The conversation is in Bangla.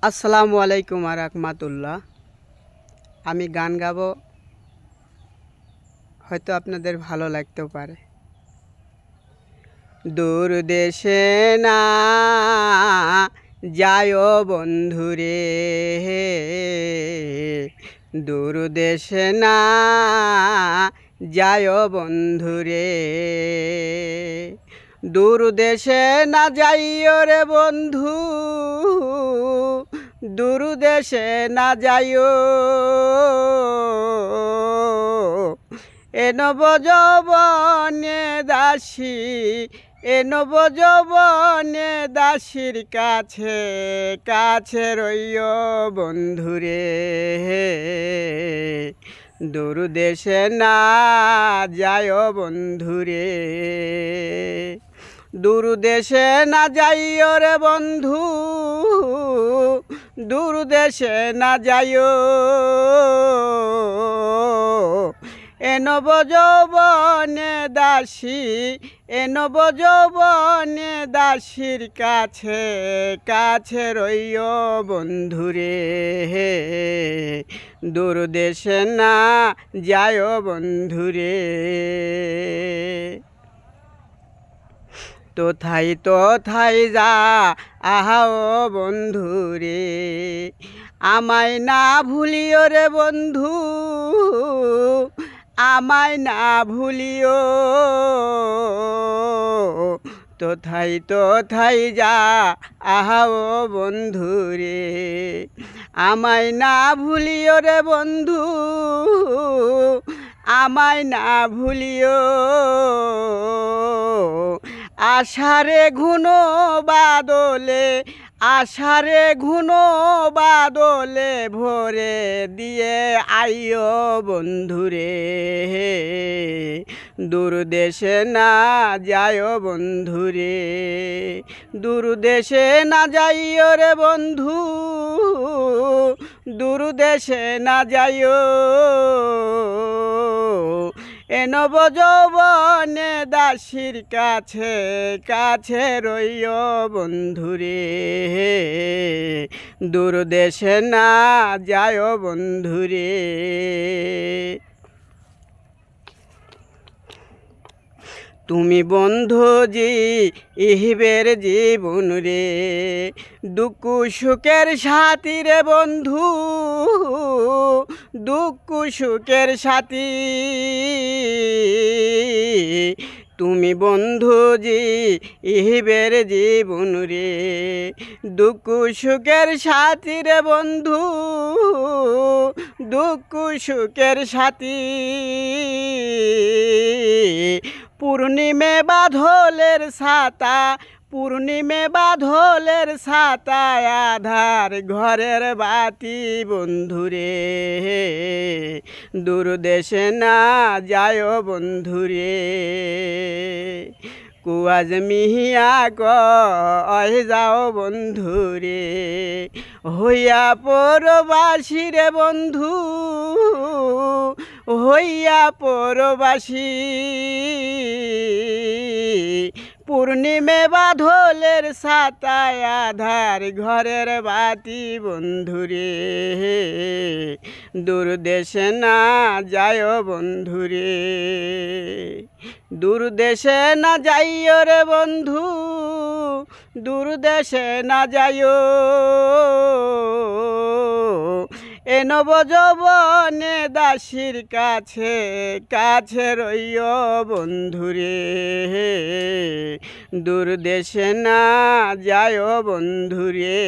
আসসালামু আলাইকুম রাহমাতুল্লাহ। আমি গান গাবো, হয়তো আপনাদের ভালো লাগতেও পারে। দূর দেশে না যায় বন্ধুরে, দূর দেশে না যায় বন্ধুরে, দূর দেশে না যাইও রে বন্ধু, দূর দেশে না যাইও, এ নবযৌবনে দাসী, এ নবযৌবনে দাসীর কাছে কাছে রইও বন্ধুরে, দূর দেশে না যায় বন্ধুরে, দূর দেশে না যাইও রে বন্ধু, দূর দেশে না যাইও, এ নবযৌবনে দাসী, এ নবযৌবনে দাসীর কাছে কাছে রইও বন্ধুরে, দূর দেশে না যায় বন্ধুরে। তোথাই যা আহাও বন্ধুরে, আমায় না ভুলিও রে বন্ধু, আমায় না ভুলিও, তোথাই যা আহাও বন্ধুরে, আমায় না ভুলিও রে বন্ধু, আমায় না ভুলিও, আষাঢ়ে ঘন বাদলে, আষাঢ়ে ঘন বাদলে ভরে দিয়ে আইও বন্ধুরে, দূর দেশে না যায় বন্ধুরে, দূর দেশে না যাইও রে বন্ধু, দূর দেশে না যাইও, এ নবযৌবনে দাসীর কাছে কাছে রইও বন্ধুরে, দূর দেশে না যায় বন্ধুরে। তুমি বন্ধু ইহিবের জীবন রে, দুঃখ সুখের সাথী রে বন্ধু, দুঃখ সুখের সাথী, তুমি বন্ধু ইহিবের জীবন রে, দুঃখ সুখের সাথী রে বন্ধু, দুঃখ সুখের সাথী, পূর্ণিমে বাদলের ছাতা, পূর্ণিমে বাদলের ছাতা, আধার ঘরের বাতি বন্ধুরে, দূর দেশে না যায় বন্ধুরে, কুয়াজ মিহিয়া কয় যাও বন্ধুরে, হইয়া পরবাসী রে বন্ধু, হইয়া পরবাসী, পূর্ণিমে বাদলের ছাতায় আধার ঘরের বাতি বন্ধুরে, দূর দেশে না যায় বন্ধুরে, দূর দেশে না যাইও রে বন্ধু, দূর দেশে না যাইও, এ নবযৌবনে দাসীর কাছে কাছে রইও বন্ধুরে, দূর দেশে না যায় বন্ধুরে।